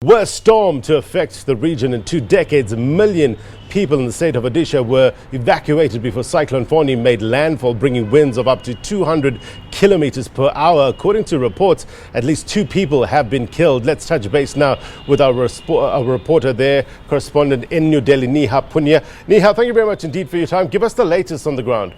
Worst storm to affect the region in 2 decades. A million people in the state of Odisha were evacuated before Cyclone Foni made landfall, bringing winds of up to 200 kilometers per hour. According to reports, at least 2 people have been killed. Let's touch base now with our reporter there, correspondent in New Delhi, Neha Poonia. Neha, thank you very much indeed for your time. Give us the latest on the ground.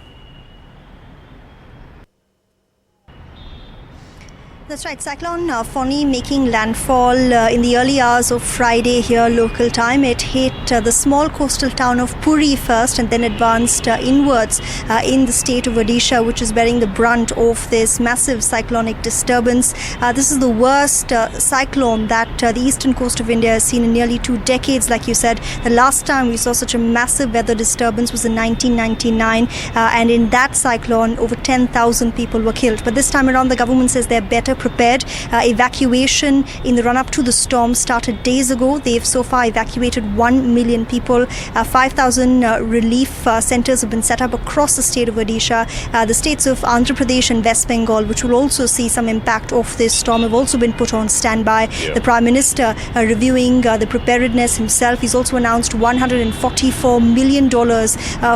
That's right. Cyclone Foni making landfall in the early hours of Friday here local time. It hit the small coastal town of Puri first and then advanced inwards in the state of Odisha, which is bearing the brunt of this massive cyclonic disturbance. This is the worst cyclone that the eastern coast of India has seen in nearly 2 decades. Like you said, the last time we saw such a massive weather disturbance was in 1999, and in that cyclone over 10,000 people were killed. But this time around the government says they're better prepared. Evacuation in the run-up to the storm started days ago. They've so far evacuated 1 million people. 5,000 relief centers have been set up across the state of Odisha. The states of Andhra Pradesh and West Bengal, which will also see some impact of this storm, have also been put on standby. The Prime Minister reviewing the preparedness himself. He's also announced $144 million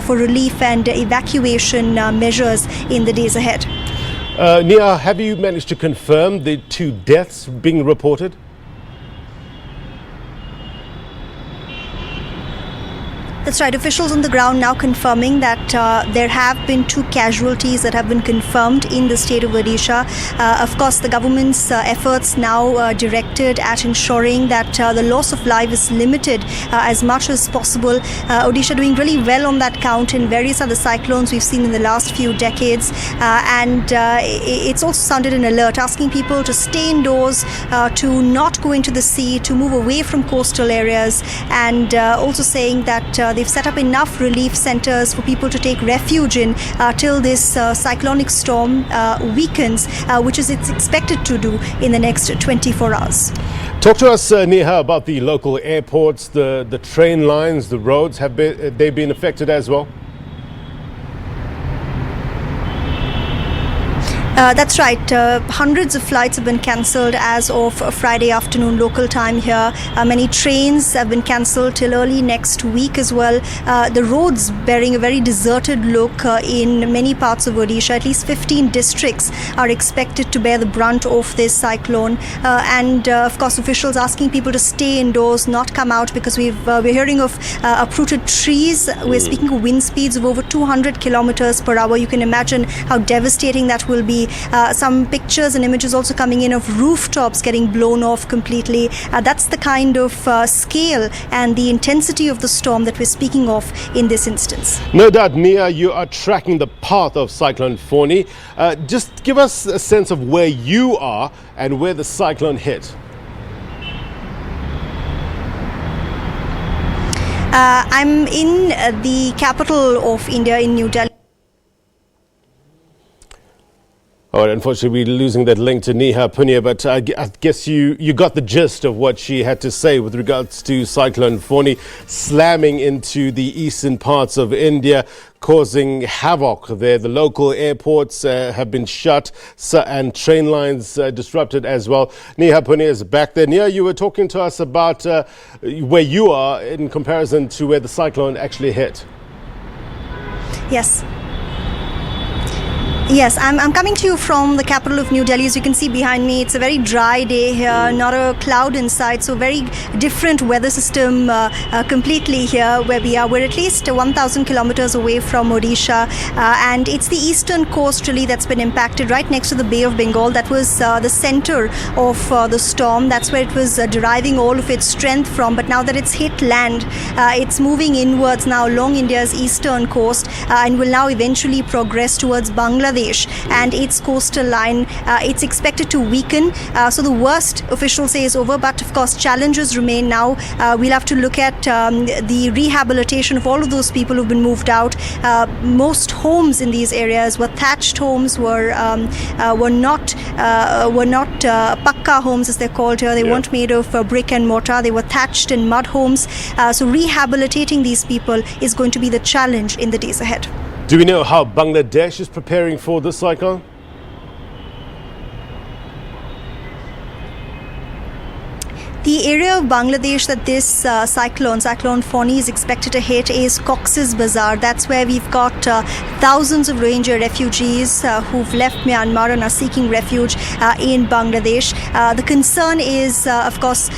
for relief and evacuation measures in the days ahead. Neha, have you managed to confirm the 2 deaths being reported? That's right. Officials on the ground now confirming that there have been 2 casualties that have been confirmed in the state of Odisha. Of course, the government's efforts now directed at ensuring that the loss of life is limited as much as possible. Odisha doing really well on that count in various other cyclones we've seen in the last few decades. And it's also sounded an alert asking people to stay indoors, to not go into the sea, to move away from coastal areas, and also saying that they've set up enough relief centers for people to take refuge in till this cyclonic storm weakens, which is it's expected to do in the next 24 hours. Talk to us, Neha, about the local airports, the train lines, the roads. Have they been affected as well? That's right. Hundreds of flights have been cancelled as of Friday afternoon local time here. Many trains have been cancelled till early next week as well. The roads bearing a very deserted look in many parts of Odisha. At least 15 districts are expected to bear the brunt of this cyclone. And of course, officials asking people to stay indoors, not come out, because we're hearing of uprooted trees. We're speaking of wind speeds of over 200 kilometers per hour. You can imagine how devastating that will be. Some pictures and images also coming in of rooftops getting blown off completely. That's the kind of scale and the intensity of the storm that we're speaking of in this instance. No doubt, Neha, you are tracking the path of Cyclone Foni. Just give us a sense of where you are and where the cyclone hit. I'm in the capital of India, in New Delhi. All right, unfortunately, we're losing that link to Neha Poonia, but I guess you got the gist of what she had to say with regards to Cyclone Foni slamming into the eastern parts of India, causing havoc there. The local airports have been shut and train lines disrupted as well. Neha Poonia is back there. Neha, you were talking to us about where you are in comparison to where the cyclone actually hit. Yes, I'm coming to you from the capital of New Delhi. As you can see behind me, it's a very dry day here, not a cloud in sight, so very different weather system completely here where we are. We're at least 1,000 kilometers away from Odisha, and it's the eastern coast really that's been impacted, right next to the Bay of Bengal. That was the center of the storm. That's where it was deriving all of its strength from. But now that it's hit land, it's moving inwards now along India's eastern coast and will now eventually progress towards Bangladesh and its coastal line. It's expected to weaken. So the worst, officials say, is over. But of course, challenges remain now. We'll have to look at the rehabilitation of all of those people who've been moved out. Most homes in these areas were thatched homes, were not pakka homes as they're called here. They weren't made of brick and mortar. They were thatched in mud homes. So rehabilitating these people is going to be the challenge in the days ahead. Do we know how Bangladesh is preparing for this cyclone? The area of Bangladesh that this Cyclone Foni is expected to hit is Cox's Bazar. That's where we've got thousands of Rohingya refugees who've left Myanmar and are seeking refuge in Bangladesh. The concern is, of course,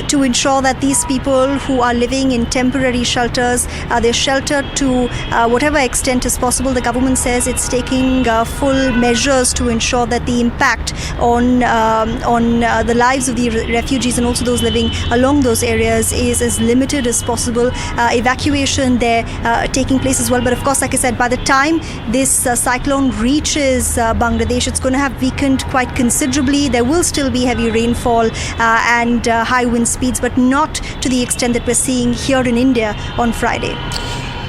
to ensure that these people who are living in temporary shelters, they're sheltered to whatever extent is possible. The government says it's taking full measures to ensure that the impact on the lives of the refugees and also those living along those areas is as limited as possible. Evacuation there taking place as well. But of course, like I said, by the time this cyclone reaches Bangladesh, it's going to have weakened quite considerably. There will still be heavy rainfall and high wind speeds, but not to the extent that we're seeing here in India on Friday.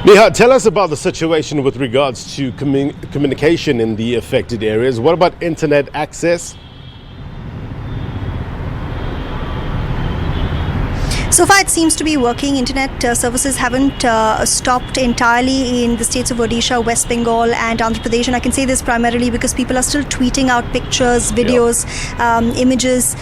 Neha, tell us about the situation with regards to communication in the affected areas. What about internet access? So far, it seems to be working. Internet services haven't stopped entirely in the states of Odisha, West Bengal and Andhra Pradesh. And I can say this primarily because people are still tweeting out pictures, videos, images,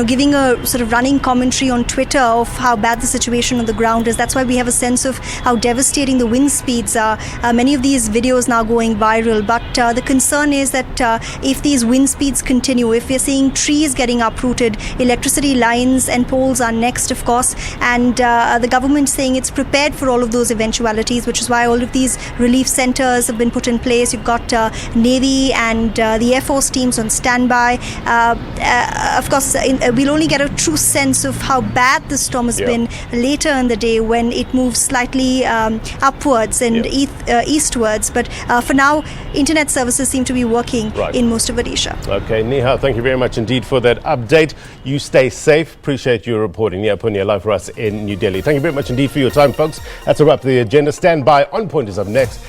giving a sort of running commentary on Twitter of how bad the situation on the ground is. That's why we have a sense of how devastating the wind speeds are. Many of these videos now going viral. But the concern is that if these wind speeds continue, if we're seeing trees getting uprooted, electricity lines and poles are next, of course, and the government saying it's prepared for all of those eventualities, which is why all of these relief centers have been put in place. You've got Navy and the Air Force teams on standby. Of course, we'll only get a true sense of how bad the storm has been later in the day when it moves slightly upwards and eastwards. But for now, internet services seem to be working in most of Odisha. Okay, Neha, thank you very much indeed for that update. You stay safe. Appreciate your reporting. Neha Poonia live for us in New Delhi. Thank you very much indeed for your time, folks. That's a wrap for the agenda. Stand by. On Point is up next.